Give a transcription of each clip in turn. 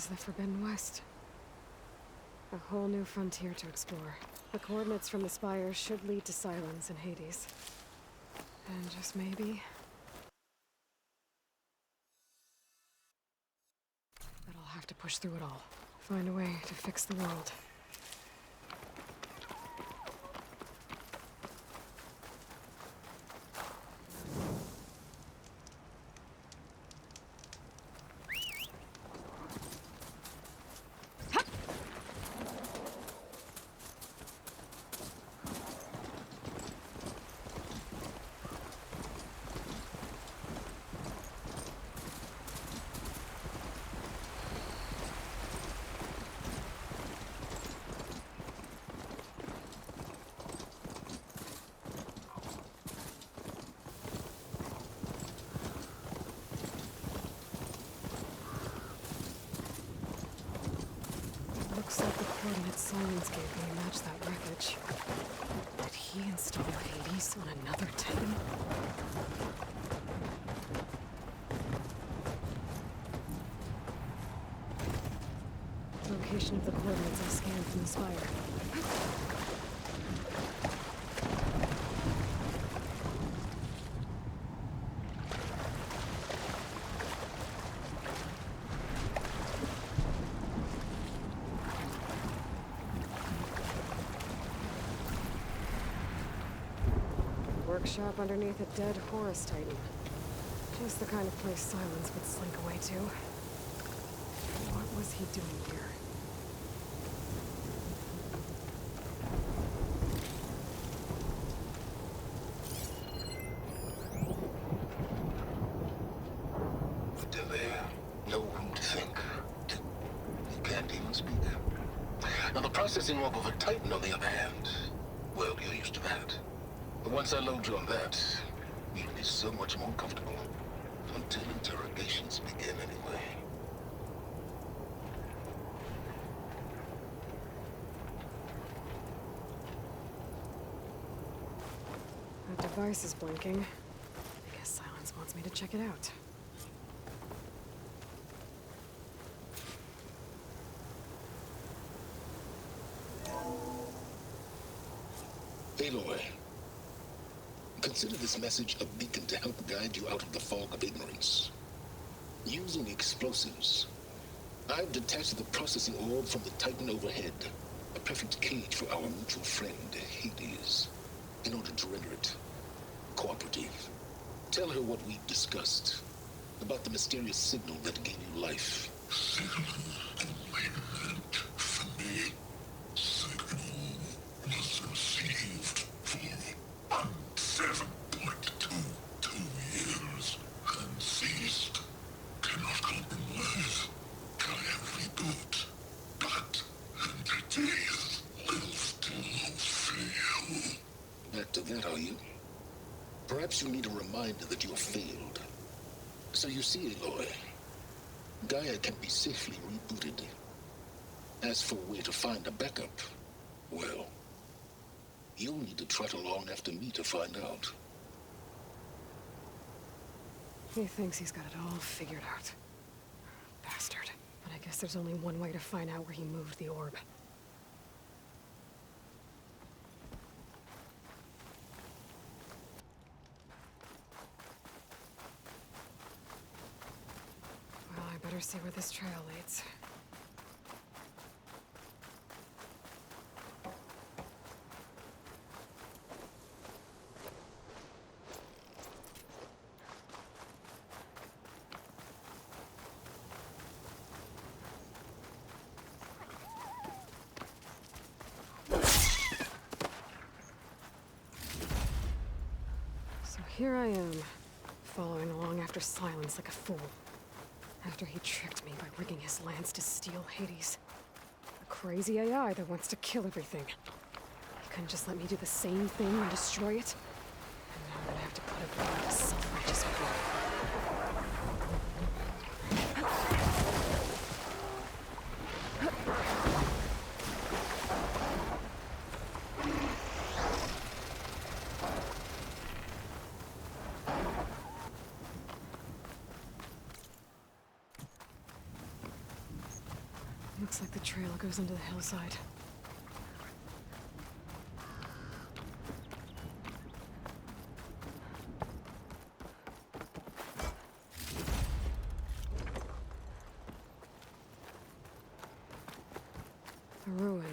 the Forbidden West. A whole new frontier to explore. The coordinates from the spire should lead to Silence and Hades. And just maybe... but I'll have to push through it all. Find a way to fix the world. Looks like the coordinates Silence gave me match that wreckage. Did he install Hades on another Titan? Location of the coordinates I scanned from the spire. Workshop underneath a dead Horus Titan. Just the kind of place Silence would slink away to. What was he doing here? Still there. No room to think. You can't even speak. Now the processing orb of a Titan, on the other hand, well, you're used to that. But once I load you on that, you'll be so much more comfortable. Until interrogations begin anyway. That device is blinking. I guess Silence wants me to check it out. Aloy. Consider this message a beacon to help guide you out of the fog of ignorance. Using explosives, I've detached the processing orb from the Titan overhead, a perfect cage for our mutual friend, Hades, in order to render it cooperative. Tell her what we've discussed about the mysterious signal that gave you life. Signal only meant for me. Signal was received for 7.22 years and ceased. Cannot compromise. Try every good, but entities will still fail. Back to that, are you? Perhaps you need a reminder that you have failed. So you see, Aloy, Gaia can be safely rebooted. As for where to find a backup, well, you'll need to trot along after me to find out. He thinks he's got it all figured out. Bastard. But I guess there's only one way to find out where he moved the orb. Well, I better see where this trail leads. Here I am, following along after Silence like a fool. After he tricked me by rigging his lance to steal Hades. A crazy AI that wants to kill everything. He couldn't just let me do the same thing and destroy it. And now I'm gonna have to put up with a self-righteous fool. Looks like the trail goes into the hillside. A ruin.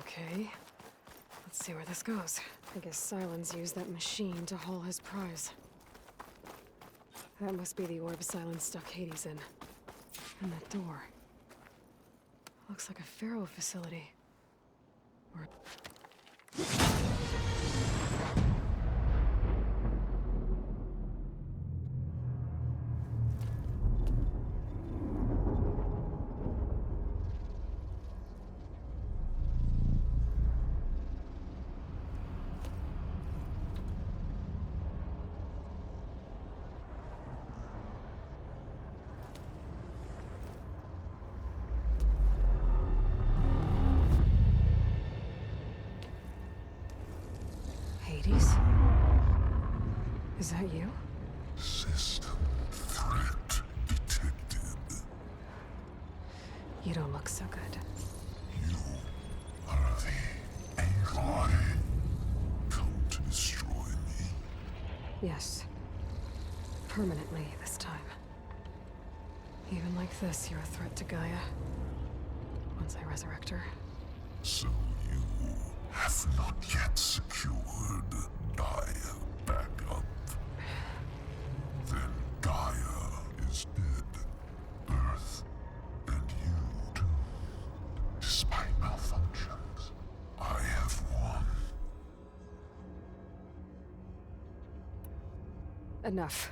Okay. Let's see where this goes. I guess Silence used that machine to haul his prize. That must be the orb Silence stuck Hades in. And that door. Looks like a Pharaoh facility. Or... Hades? Is that you? System threat detected. You don't look so good. You are the Aloy. Come to destroy me. Yes. Permanently this time. Even like this, you're a threat to Gaia. Once I resurrect her. So you have not yet secured Gaia back up. Then Gaia is dead. Earth and you too. Despite malfunctions, I have won. Enough.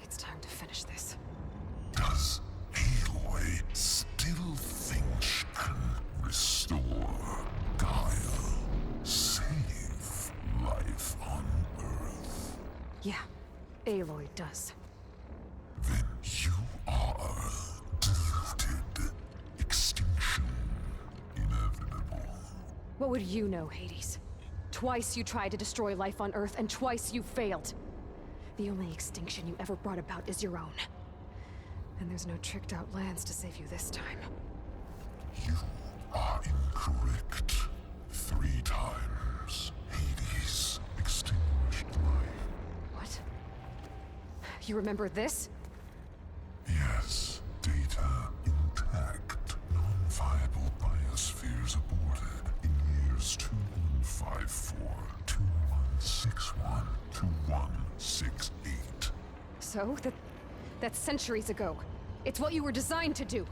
It's time to finish this. Does Aloy still think she can restore Gaia? Save life on Earth? Yeah, Aloy does. Then you are deluded. Extinction inevitable. What would you know, Hades? Twice you tried to destroy life on Earth, and twice you failed. The only extinction you ever brought about is your own. And there's no tricked-out lands to save you this time. You are incorrect. 3 times. Hades extinguished life. What? You remember this? Yes, data intact. Non-viable biospheres aborted in years 2154, 2161, 2168. So? That's centuries ago. It's what you were designed to do.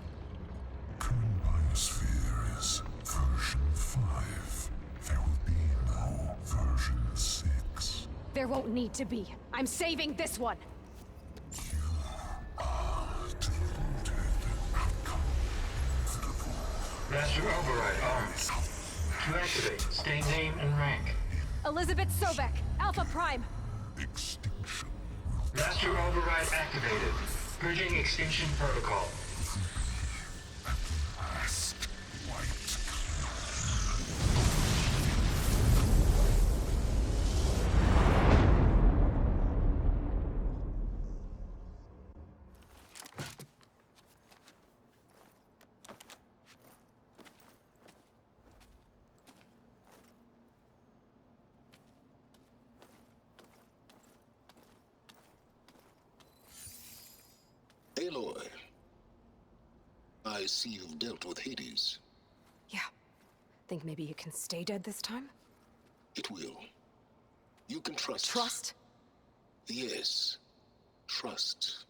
Current biosphere is version 5. There will be no version 6. There won't need to be. I'm saving this one! You are deluded. Outcome inevitable. Master Override armed. To activate, state name and rank. Elizabeth Sobek, Alpha Prime! Extinction Master Override activated. Purging extinction protocol. at last wiped Aloy, I see you've dealt with Hades. Yeah. Think maybe you can stay dead this time? It will. You can trust. Trust? Yes. Trust.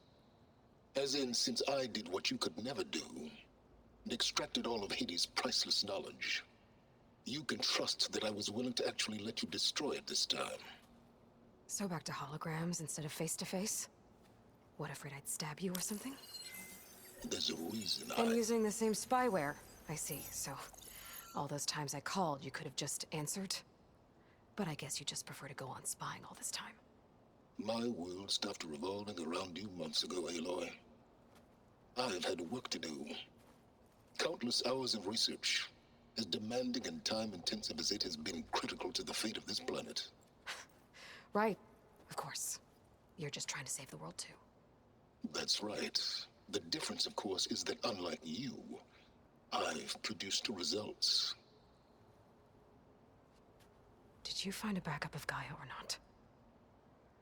As in, since I did what you could never do, and extracted all of Hades' priceless knowledge, you can trust that I was willing to actually let you destroy it this time. So back to holograms instead of face-to-face? What, afraid I'd stab you or something? There's a reason And using the same spyware. I see, so... all those times I called, you could have just answered? But I guess you just prefer to go on spying all this time. My world stopped revolving around you months ago, Aloy. I've had work to do. Countless hours of research, as demanding and time-intensive as it has been critical to the fate of this planet. Right, of course. You're just trying to save the world too. That's right. The difference, of course, is that unlike you, I've produced results. Did you find a backup of Gaia or not?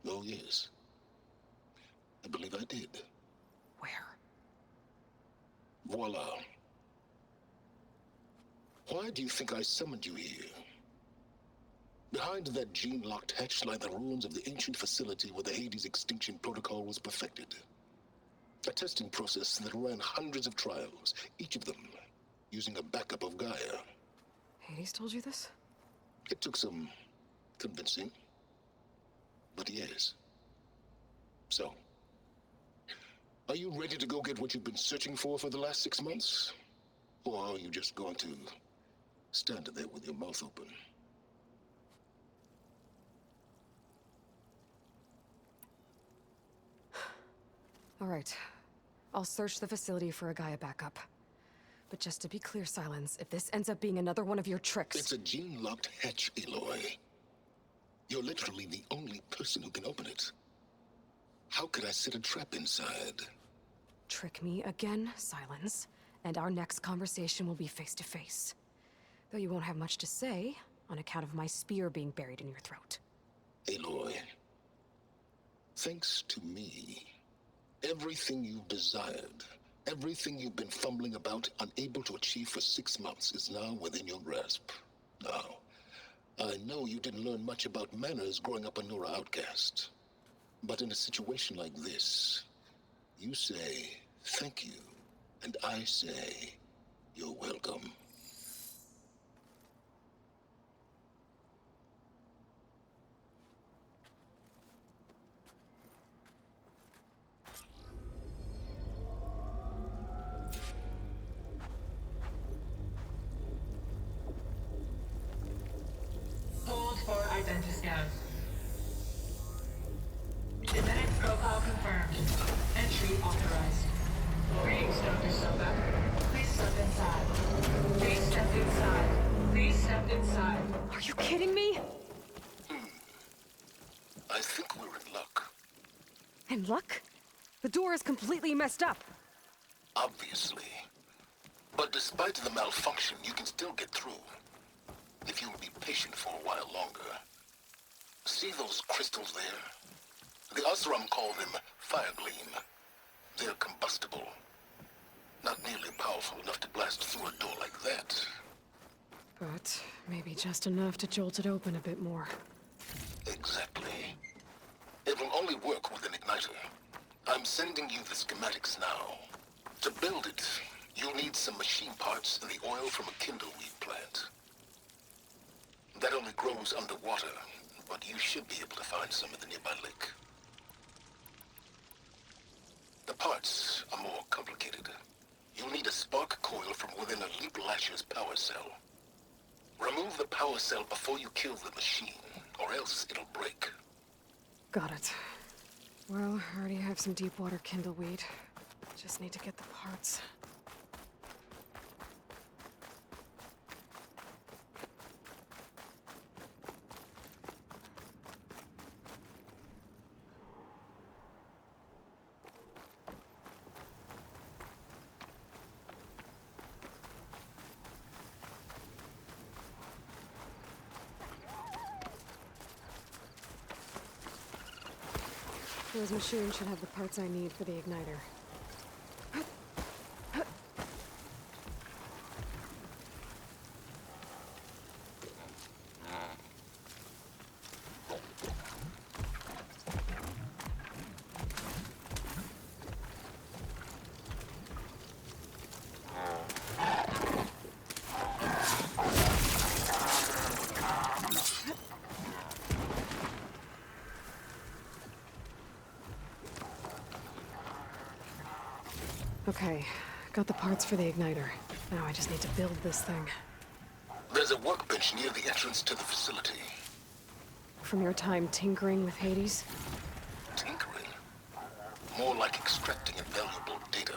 Oh, yes. I believe I did. Where? Voila. Why do you think I summoned you here? Behind that gene-locked hatch lie the ruins of the ancient facility where the Hades extinction protocol was perfected. A testing process that ran hundreds of trials, each of them using a backup of Gaia. Hades told you this? It took some convincing, but yes. So, are you ready to go get what you've been searching for the last 6 months? Or are you just going to stand there with your mouth open? All right. I'll search the facility for a Gaia backup. But just to be clear, Silence, if this ends up being another one of your tricks... It's a gene-locked hatch, Aloy. You're literally the only person who can open it. How could I set a trap inside? Trick me again, Silence, and our next conversation will be face-to-face. Though you won't have much to say, on account of my spear being buried in your throat. Aloy, thanks to me, everything you've desired, everything you've been fumbling about, unable to achieve for 6 months, is now within your grasp. Now, I know you didn't learn much about manners growing up a Nora outcast. But in a situation like this, you say, thank you, and I say, you're welcome. Hold for identiscan. Genetic profile confirmed. Entry authorized. Greetings, Dr. Soka. Please step inside. Please step inside. Please step inside. Are you kidding me? I think we're in luck. In luck? The door is completely messed up. Obviously. But despite the malfunction, you can still get through. If you'll be patient for a while longer. See those crystals there? The Osram call them fire gleam. They're combustible. Not nearly powerful enough to blast through a door like that. But maybe just enough to jolt it open a bit more. Exactly. It will only work with an igniter. I'm sending you the schematics now. To build it, you'll need some machine parts and the oil from a kindleweed plant. That only grows underwater, but you should be able to find some in the nearby lake. The parts are more complicated. You'll need a spark coil from within a Leap Lasher's power cell. Remove the power cell before you kill the machine, or else it'll break. Got it. Well, I already have some deep water kindleweed. Just need to get the parts. Those machines should have the parts I need for the igniter. Okay, got the parts for the igniter. Now I just need to build this thing. There's a workbench near the entrance to the facility. From your time tinkering with Hades? Tinkering? More like extracting invaluable data.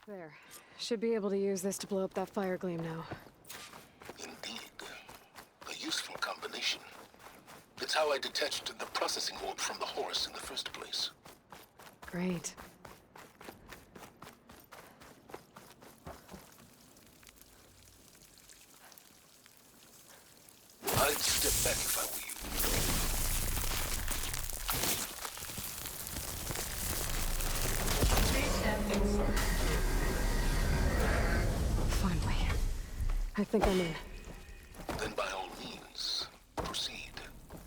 There. Should be able to use this to blow up that fire gleam now. Indeed. A useful combination. It's how I detached the processing orb from the horse in the first place. Great. I'd step back if I were you. Finally. I think I'm in. Then by all means, proceed.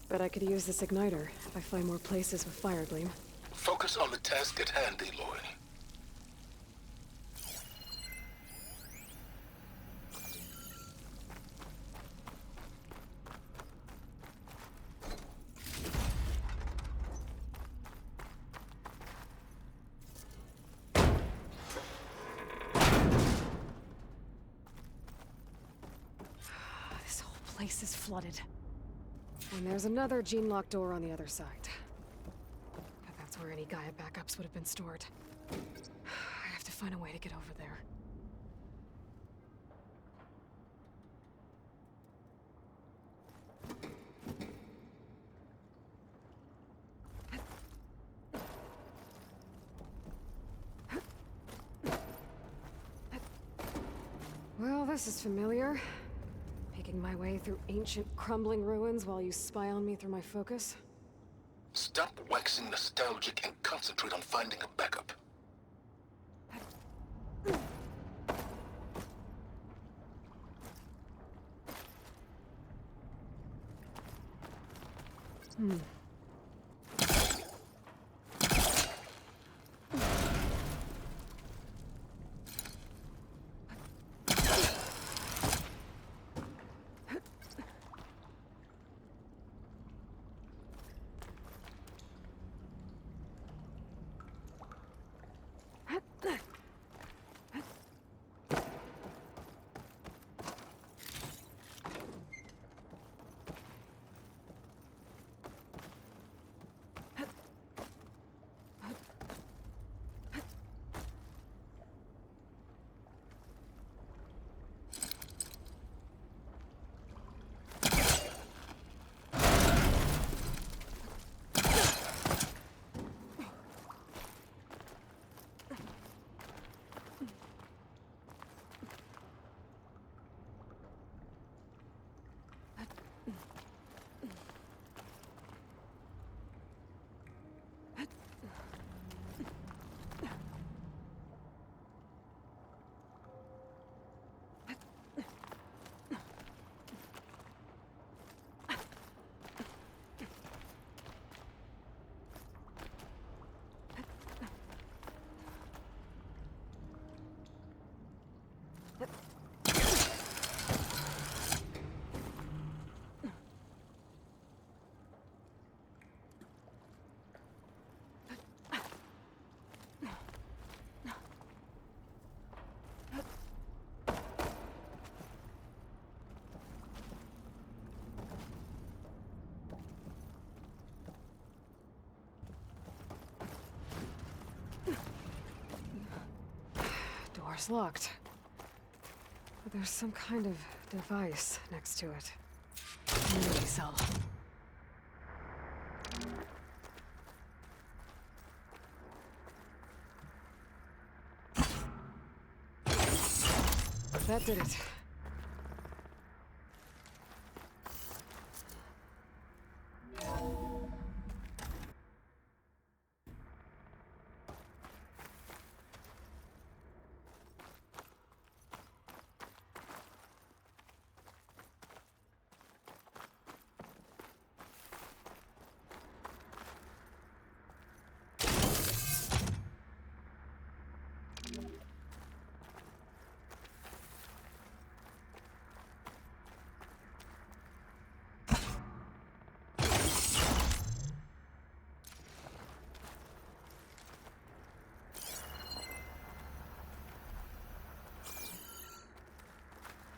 Bet I could use this igniter if I find more places with fire gleam. Focus on the task at hand, Aloy. This whole place is flooded. And there's another gene-locked door on the other side. And that's where any Gaia backups would have been stored. I have to find a way to get over there. Well, this is familiar. Making my way through ancient, crumbling ruins while you spy on me through my focus. Stop waxing nostalgic and concentrate on finding a backup. Door's locked. But there's some kind of device next to it. Memory cell. That did it.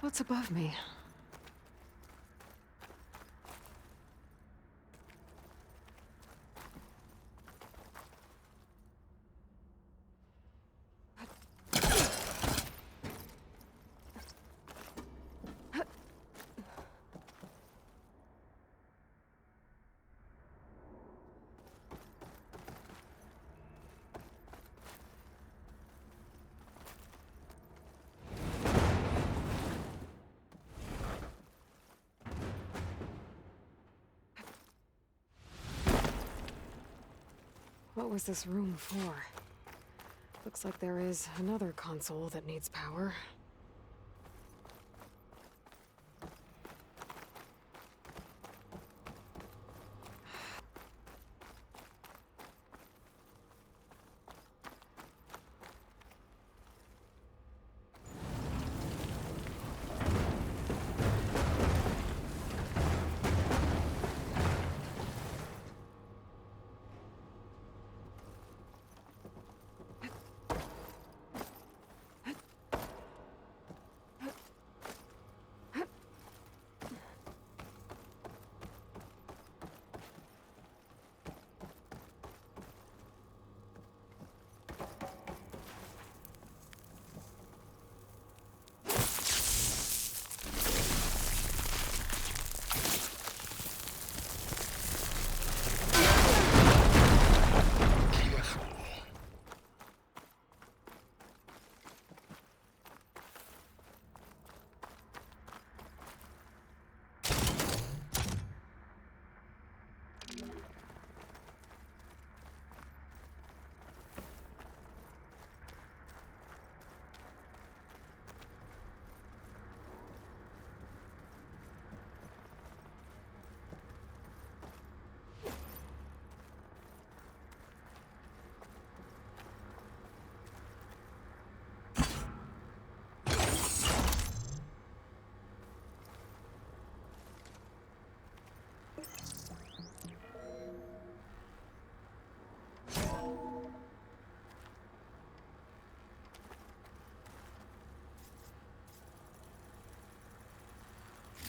What's above me? What was this room for? Looks like there is another console that needs power.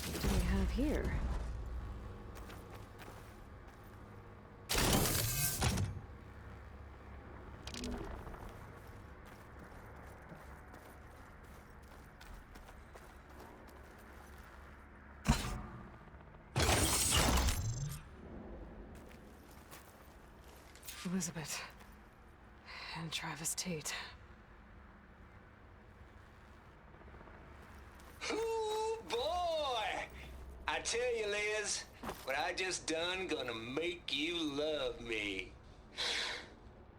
What do we have here? Elizabeth. And Travis Tate. Ooh, boy! I tell you, Liz, what I just done gonna make you love me.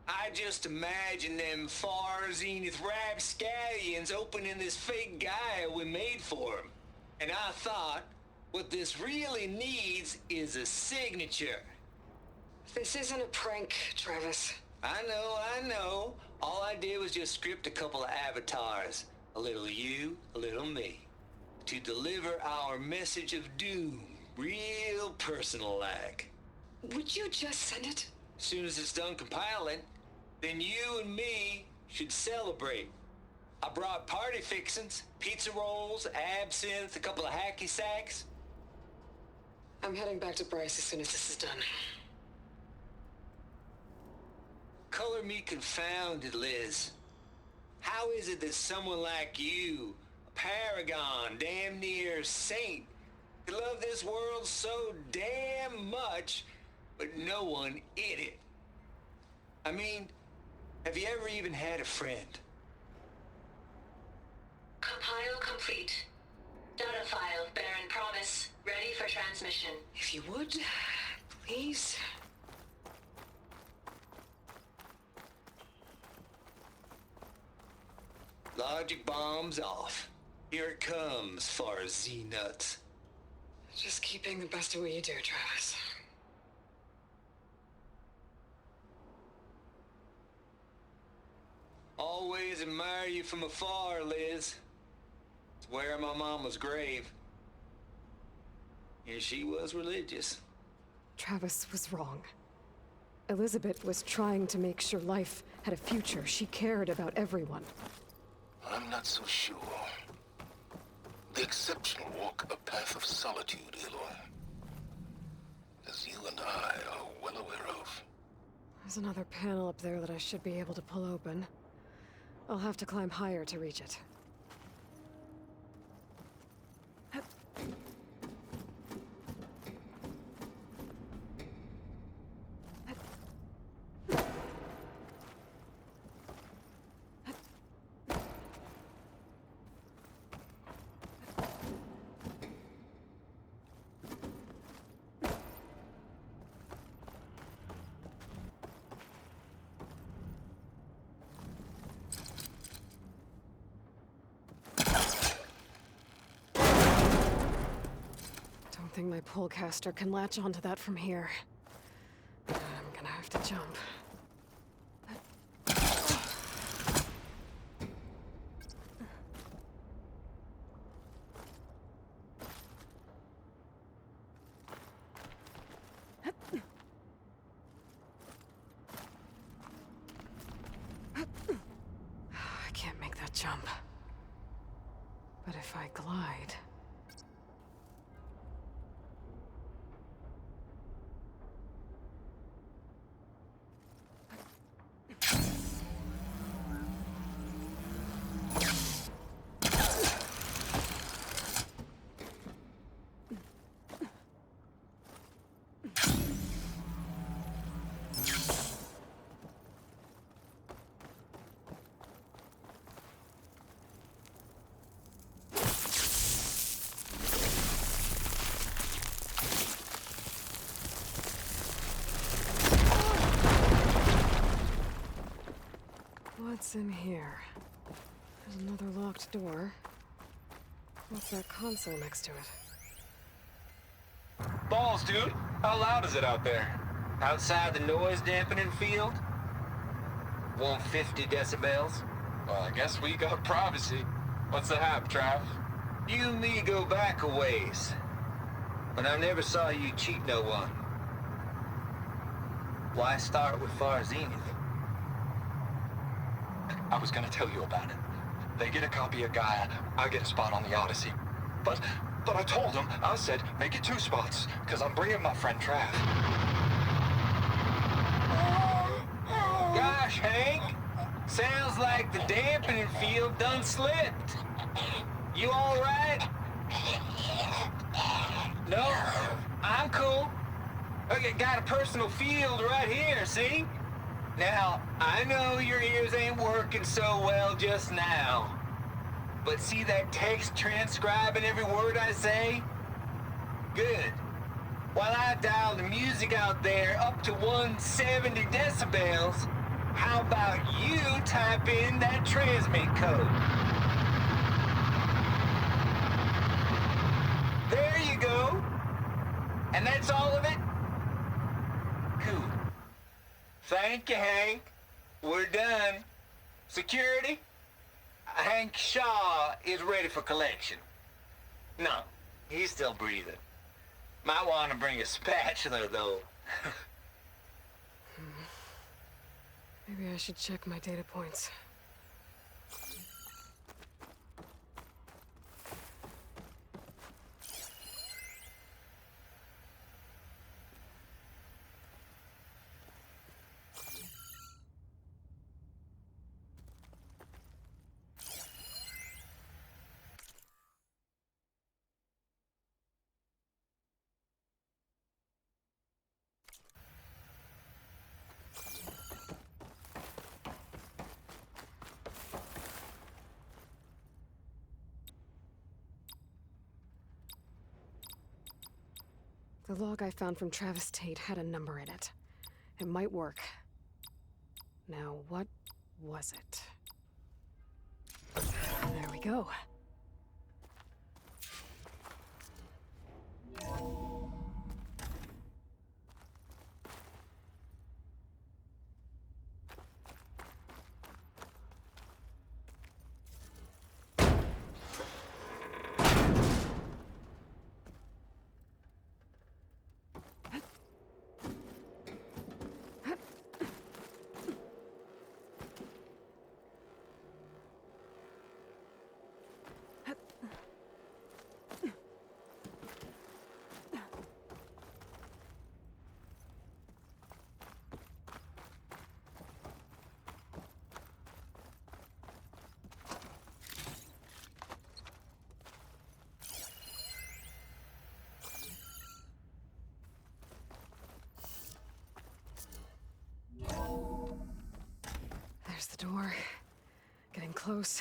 I just imagine them far zenith rapscallions opening this fake guy we made for him. And I thought, what this really needs is a signature. This isn't a prank, Travis. I know. All I did was just script a couple of avatars. A little you, a little me. To deliver our message of doom, real personal-like. Would you just send it? As soon as it's done compiling, then you and me should celebrate. I brought party fixins, pizza rolls, absinthe, a couple of hacky sacks. I'm heading back to Bryce as soon as this is done. Color me confounded, Liz. How is it that someone like you, a paragon, damn near saint, could love this world so damn much, but no one in it? I mean, have you ever even had a friend? Compile complete. Data file, Baron Promise, ready for transmission. If you would, please. Logic bombs off. Here it comes, far Z-nuts. Just keeping the best of what you do, Travis. Always admire you from afar, Liz. It's where my mama's grave. And she was religious. Travis was wrong. Elizabeth was trying to make sure life had a future. She cared about everyone. I'm not so sure. The exceptional walk a path of solitude, Aloy. As you and I are well aware of. There's another panel up there that I should be able to pull open. I'll have to climb higher to reach it. think my pullcaster can latch onto that from here. I'm gonna have to jump. I can't make that jump. But if I glide... What's in here? There's another locked door. What's that console next to it? Balls, dude. How loud is it out there? Outside the noise dampening field? 150 decibels? Well, I guess we got privacy. What's the hap, Trav? You and me go back a ways. But I never saw you cheat no one. Why start with Far Zenith? I was gonna tell you about it. They get a copy of Gaia, I get a spot on the Odyssey. But I told them, I said, make it 2 spots, because I'm bringing my friend Trav. Gosh, Hank. Sounds like the dampening field done slipped. You all right? No, I'm cool. Okay, got a personal field right here, see? Now, I know your ears ain't working so well just now. But see that text transcribing every word I say? Good. While I dial the music out there up to 170 decibels, how about you type in that transmit code? There you go. And that's all of it? Cool. Thank you, Hank. We're done. Security? Hank Shaw is ready for collection. No, he's still breathing. Might want to bring a spatula, though. Maybe I should check my data points. The log I found from Travis Tate had a number in it. It might work. Now, what was it? There we go. There's the door. Getting close.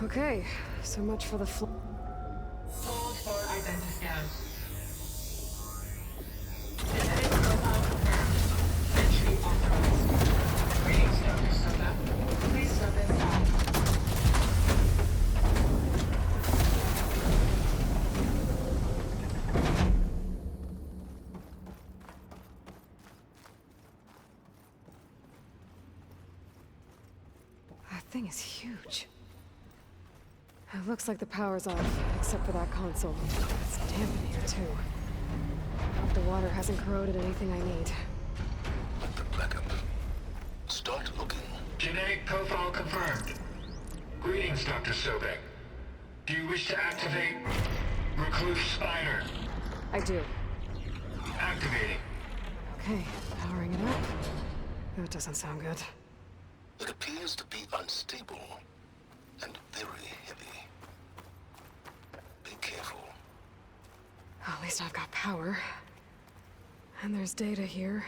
Okay, so much for the Hold for identifiers. Genetic profile confirmed. Entry authorized. Greetings, Dr. Soda. Please step inside. That thing is huge. It looks like the power's off, except for that console. It's damp in here, too. Hope the water hasn't corroded anything I need. The backup. Start looking. Genetic profile confirmed. Greetings, Dr. Sobek. Do you wish to activate Recluse Spider? I do. Activating. Okay, powering it up. That doesn't sound good. It appears to be unstable and very heavy. Be careful. At least I've got power. And there's data here.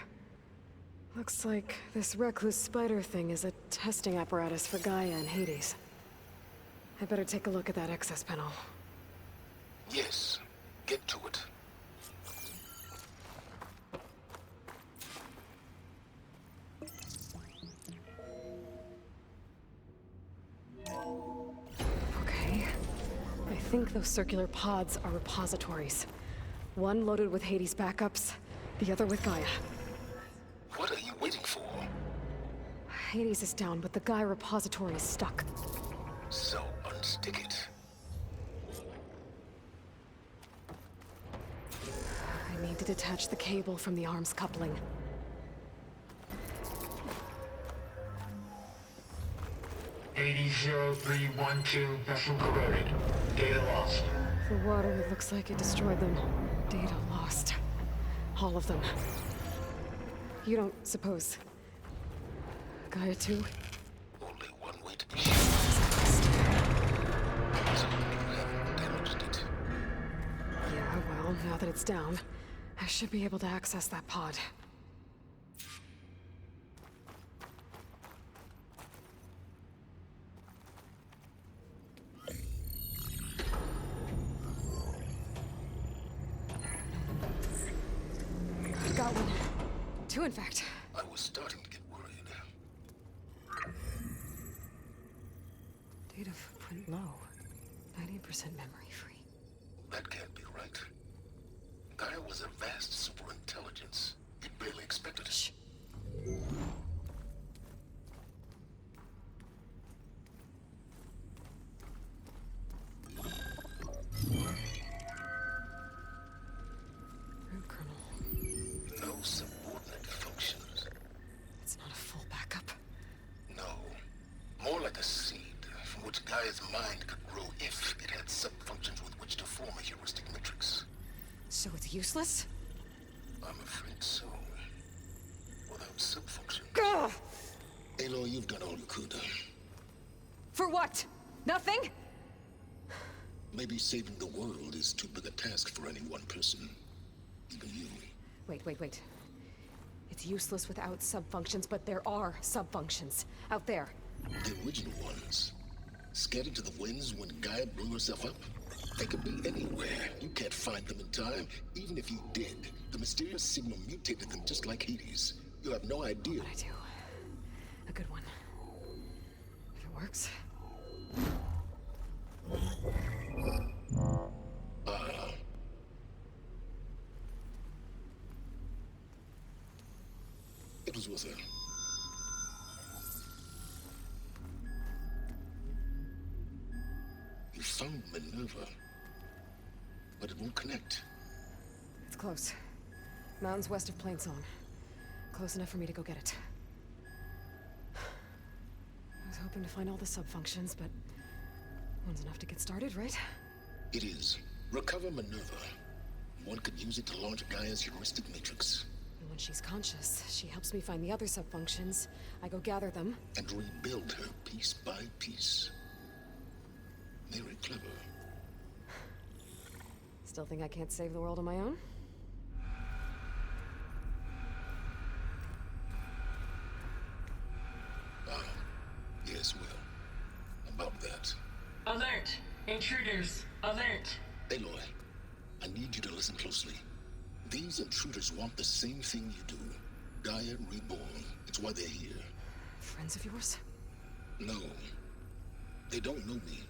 Looks like this recluse spider thing is a testing apparatus for Gaia and Hades. I better take a look at that access panel. Yes, get to it. Okay. I think those circular pods are repositories. One loaded with Hades backups, the other with Gaia. What are you waiting for? Hades is down, but the Gaia repository is stuck. So unstick it. I need to detach the cable from the arms coupling. AD-0312 vessel corroded. Data lost. The water, it looks like it destroyed them. Data lost. All of them. You don't suppose... Gaia too? Only one way to be sure. So you haven't damaged it. Yeah, well, now that it's down, I should be able to access that pod. I've got one. Two, in fact. I was starting to get worried. Data footprint low. 90% memory free. That can't be right. Gaia was a vast superintelligence. You barely expected it. Shh. Root kernel. No subordinate functions. It's not a full backup. No. More like a seed from which Gaia's mind could grow if it had sub-functions with which to form a heuristic matrix. So it's useless? I'm afraid so. Without sub-functions. Gah! Aloy, you've done all you could. For what? Nothing? Maybe saving the world is too big a task for any one person. Even you. Wait. It's useless without sub-functions, but there are sub-functions out there. The original ones. Scattered to the winds when Gaia blew herself up? They could be anywhere. You can't find them in time. Even if you did, the mysterious signal mutated them just like Hades. You have no idea. What I do? A good one. If it works. It was with her. You found Minerva. but it won't connect. It's close. Mountains west of Plainsong. Close enough for me to go get it. I was hoping to find all the sub-functions, but one's enough to get started, right? It is. Recover Minerva. One could use it to launch Gaia's heuristic matrix. And when she's conscious, she helps me find the other sub-functions. I go gather them. And rebuild her piece by piece. Very clever. Still think I can't save the world on my own? Yes, well, about that. Alert! Intruders! Alert! Aloy, I need you to listen closely. These intruders want the same thing you do. Gaia reborn. It's why they're here. Friends of yours? No. They don't know me.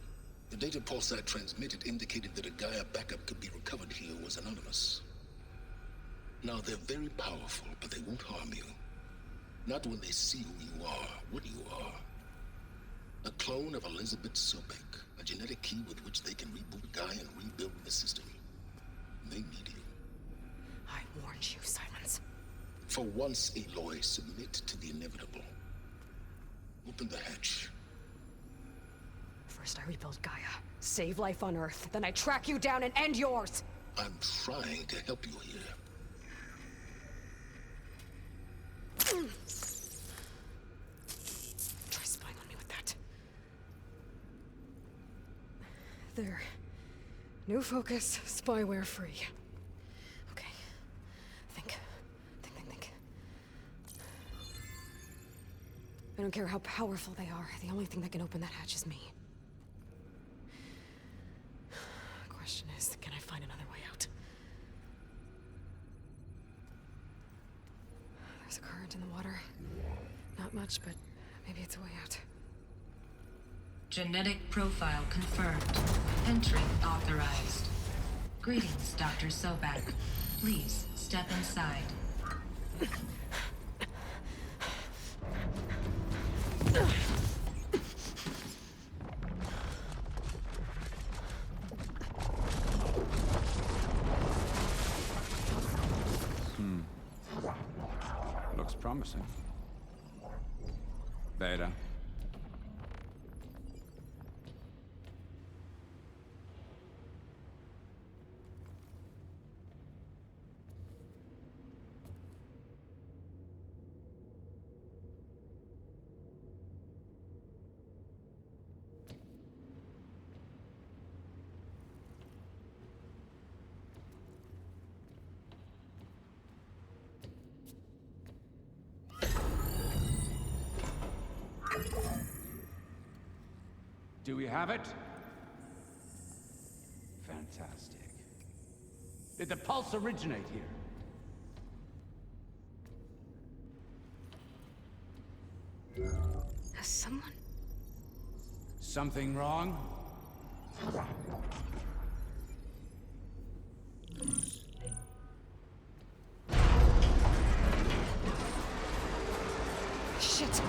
The data pulse I transmitted indicated that a Gaia backup could be recovered here was anonymous. Now, they're very powerful, but they won't harm you. Not when they see who you are, what you are. A clone of Elizabeth Sobek, a genetic key with which they can reboot Gaia and rebuild the system. They need you. I warned you, Silence. For once, Aloy, submit to the inevitable. Open the hatch. First I rebuild Gaia, save life on Earth, then I track you down and end yours! I'm trying to help you here. Try spying on me with that. There. New focus, spyware free. Okay. Think. I don't care how powerful they are. The only thing that can open that hatch is me. Question is, can I find another way out? There's a current in the water. Not much, but maybe it's a way out. Genetic profile confirmed. Entry authorized. Greetings, Dr. Sobak. Please step inside. Looks promising. Beta. Do we have it? Fantastic. Did the pulse originate here? Has someone? Something wrong? Shit!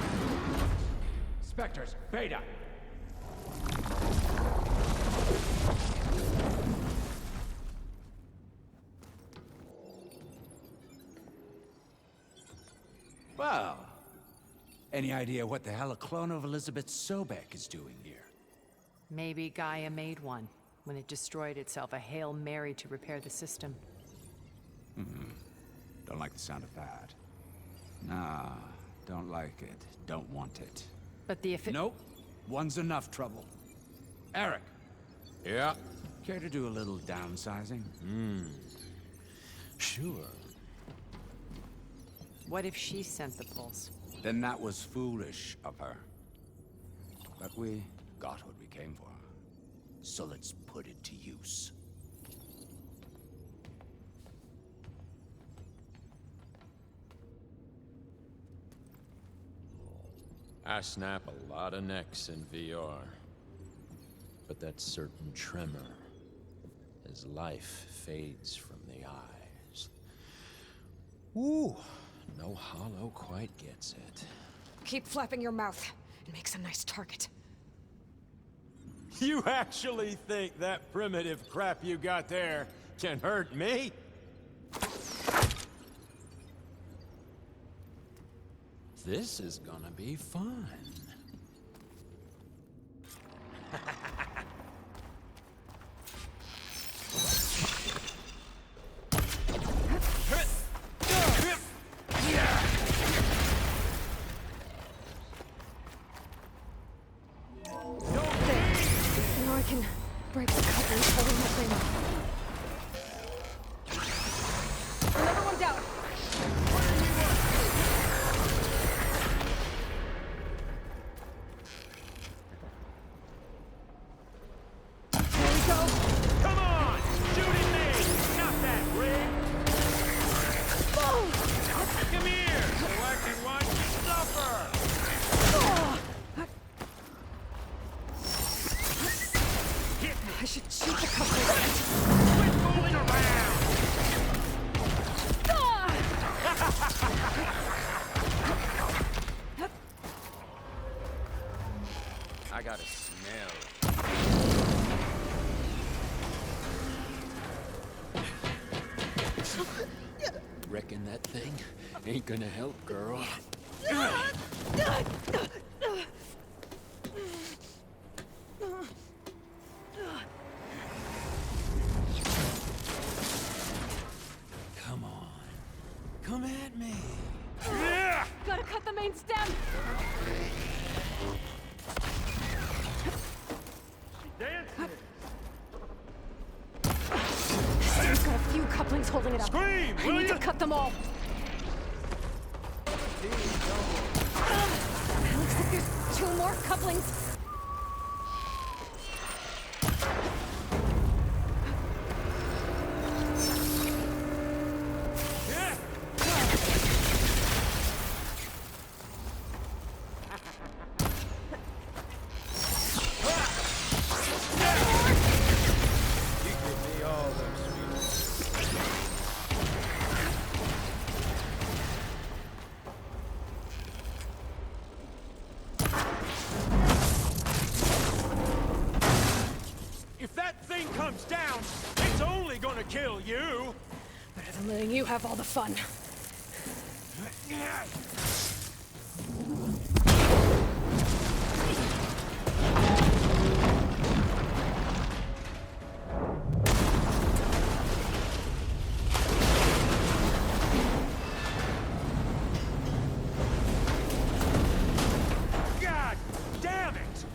Spectres, Beta! Well, any idea what the hell a clone of Elizabeth Sobek is doing here? Maybe Gaia made one. When it destroyed itself, a Hail Mary to repair the system. Don't like the sound of that. Nah, don't like it. Don't want it. But the Nope. One's enough trouble. Erik. Yeah? Care to do a little downsizing? Sure. What if she sent the pulse? Then that was foolish of her. But we got what we came for. So let's put it to use. I snap a lot of necks in VR. But that certain tremor as life fades from the eyes. Ooh, no hollow quite gets it. Keep flapping your mouth. It makes a nice target. You actually think that primitive crap you got there can hurt me? This is gonna be fun. Now I can break the couplings holding the thing up. Another one down. There we go. Come on! Shoot at me! Not that, Rick! Oh! Come here, so I can watch you suffer! Oh! Hit me! I should shoot the couplings. Quit fooling around! Ah! I got a smell. Reckon that thing ain't gonna help, girl. Come on. Come at me. Gotta cut the main stem. Stem's got a few couplings holding it up. Scream, I will need ya? to cut them all. Looks like there's 2 more couplings. You give me all them sweet. If that thing comes down, it's only gonna kill you. Better than letting you have all the fun. God damn it!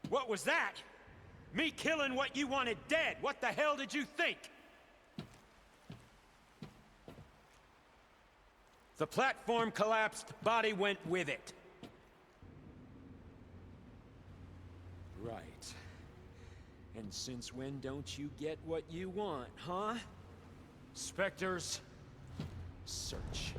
What was that? Me killing what you wanted dead. What the hell did you think? The platform collapsed, body went with it. Right. And since when don't you get what you want, huh? Spectres, search.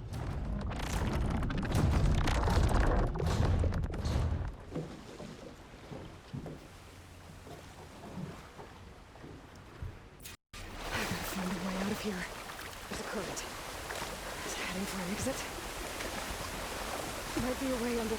Find a way out of here. There's a current. Is it heading for an exit? Might be a way under...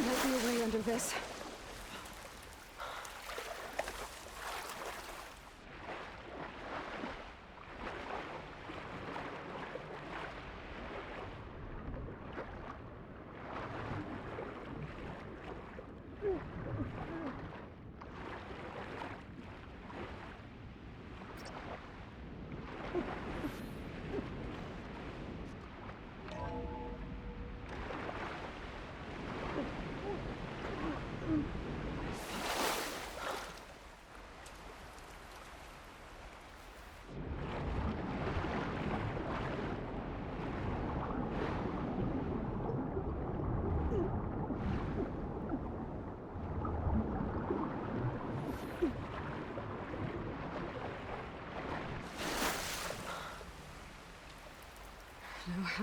Might be a way under this.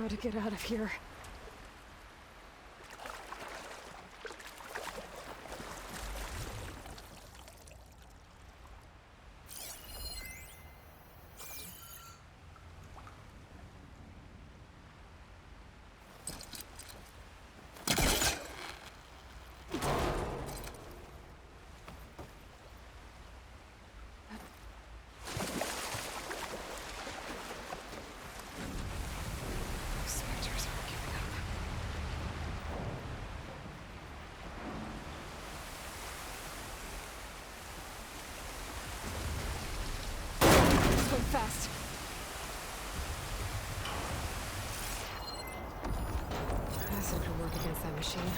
to get out of here. Spectres aren't giving up. Swim fast. Acid could work against that machine.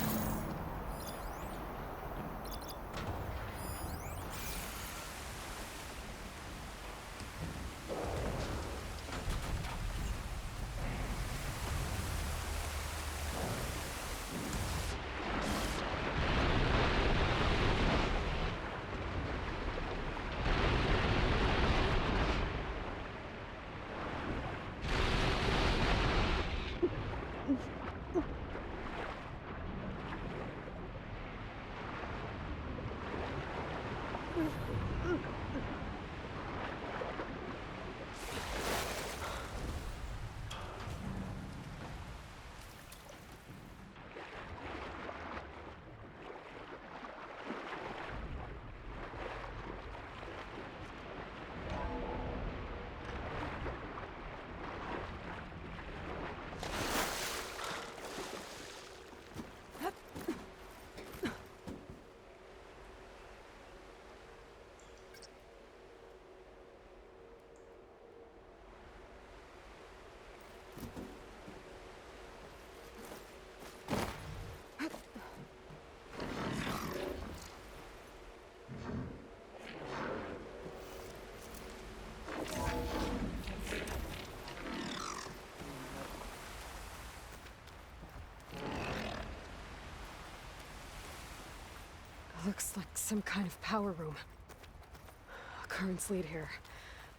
Looks like some kind of power room. Currents lead here.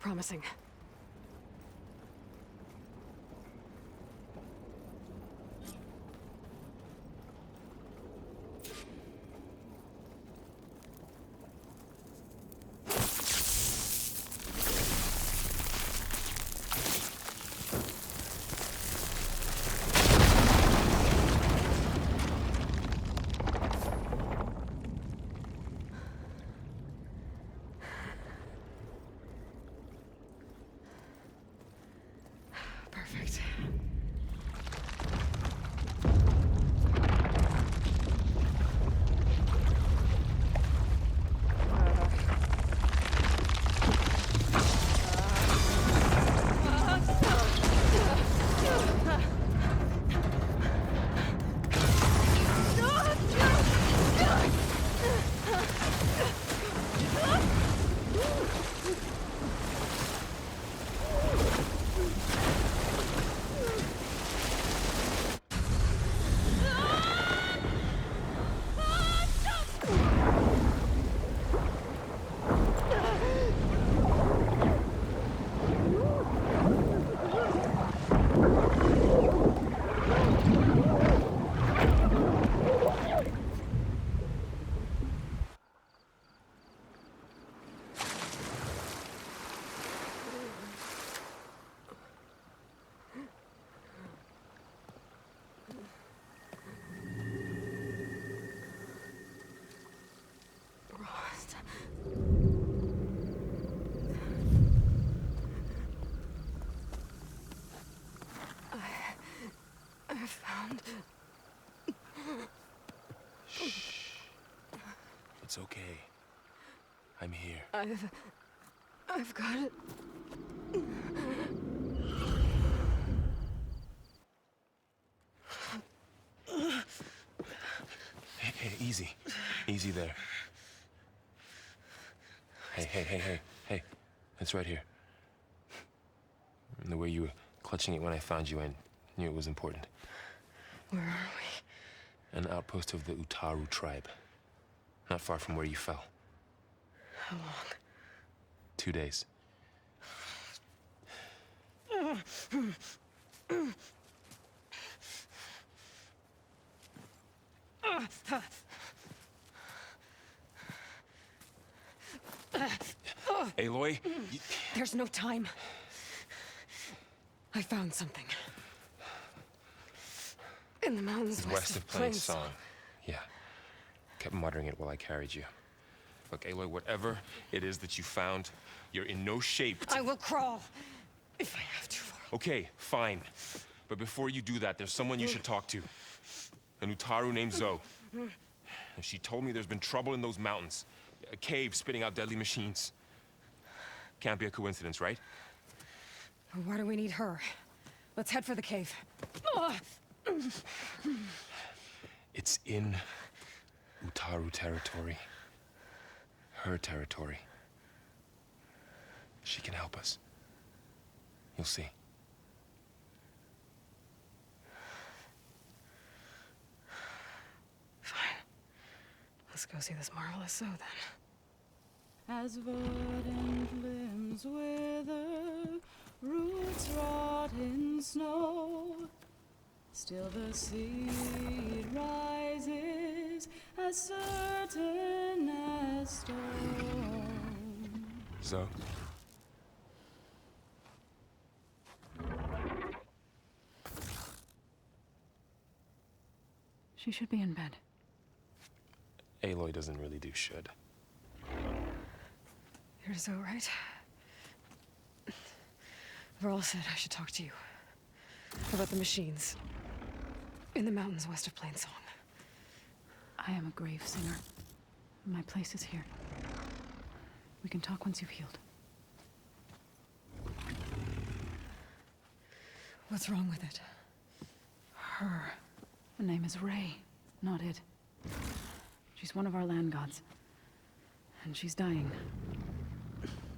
Promising. Perfect. I found... It's okay. I'm here. I've got it. Hey, easy. Easy there. Hey. It's right here. And the way you were clutching it when I found you, I knew it was important. Where are we? An outpost of the Utaru tribe. Not far from where you fell. How long? 2 days. Aloy? There's no time. I found something. In the mountains West of Plain Song. Yeah. Kept muttering it while I carried you. Look, Aloy, whatever it is that you found, you're in no shape to... I will crawl. If I have to. Okay, fine. But before you do that, there's someone you should talk to. An Utaru named Zoe. And she told me there's been trouble in those mountains. A cave spitting out deadly machines. Can't be a coincidence, right? Why do we need her? Let's head for the cave. It's in Utaru territory. Her territory. She can help us. You'll see. Fine. Let's go see this marvelous Zoe then. As verdant limbs wither, roots rot in snow, still the seed rises as certain as stone. Zoe? She should be in bed. Aloy doesn't really do should. You're Zoe, right? Varl said I should talk to you. About the machines. In the mountains west of Plain Song. I am a grave singer. My place is here. We can talk once you've healed. What's wrong with it? Her. The name is Ray, not it. She's one of our land gods. And she's dying.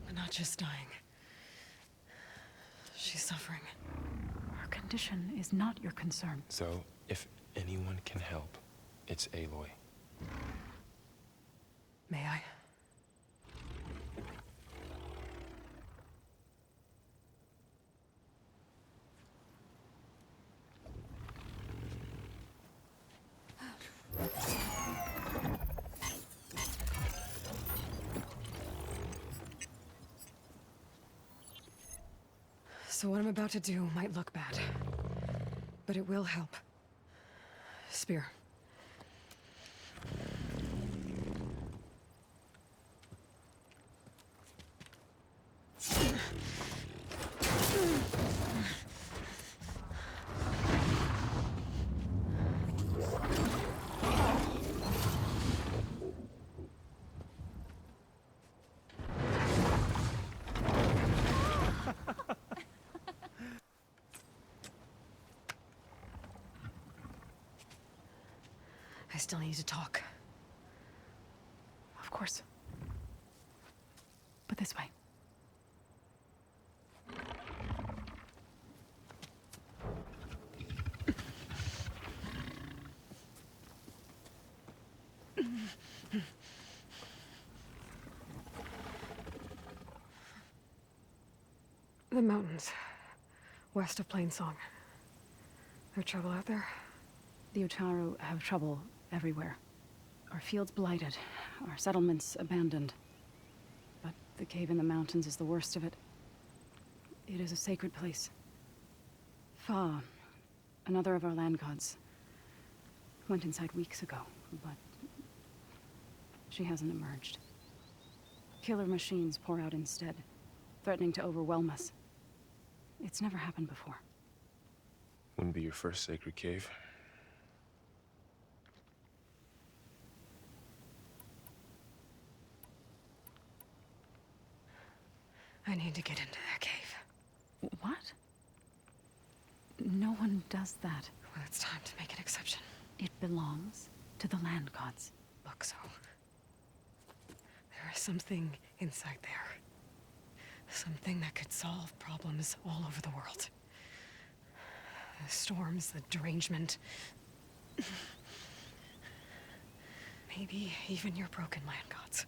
But not just dying. She's suffering. Her condition is not your concern. So, if anyone can help, it's Aloy. May I? So what I'm about to do might look bad, but it will help. Spear. I still need to talk. Of course. But this way. The mountains, west of Plain Song. There trouble out there? The Utaru have trouble everywhere. Our fields blighted, our settlements abandoned. But the cave in the mountains is the worst of it. It is a sacred place. Fa, another of our land gods, went inside weeks ago, but she hasn't emerged. Killer machines pour out instead, threatening to overwhelm us. It's never happened before. Wouldn't be your first sacred cave. I need to get into that cave. What? No one does that. Well, it's time to make an exception. It belongs to the land gods. Look, Zoe. There is something inside there. Something that could solve problems all over the world. The storms, the derangement. Maybe even your broken land gods.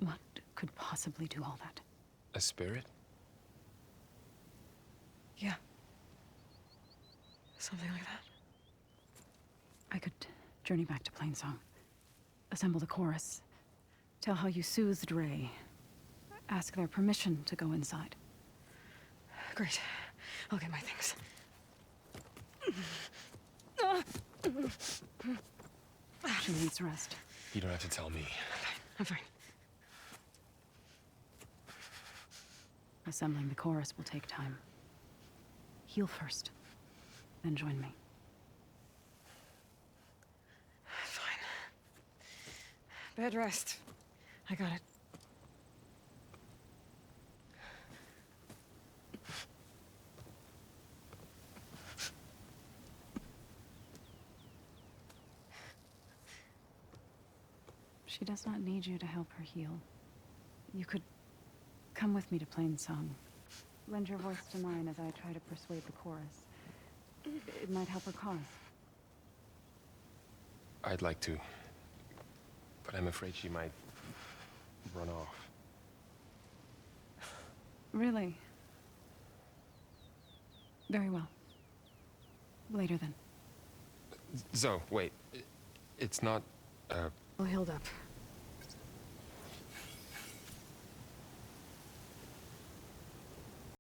What could possibly do all that? A spirit? Yeah. Something like that. I could Journey back to Plainsong. Assemble the chorus. Tell how you soothed Ray. Ask their permission to go inside. Great. I'll get my things. She needs rest. You don't have to tell me. I'm fine. Assembling the chorus will take time. Heal first, then join me. Fine. Bed rest. I got it. She does not need you to help her heal. You could come with me to Plainsong. Lend your voice to mine as I try to persuade the chorus. It might help her cause. I'd like to. But I'm afraid she might run off. Really? Very well. Later then. Zoe, wait. It's not, All healed up.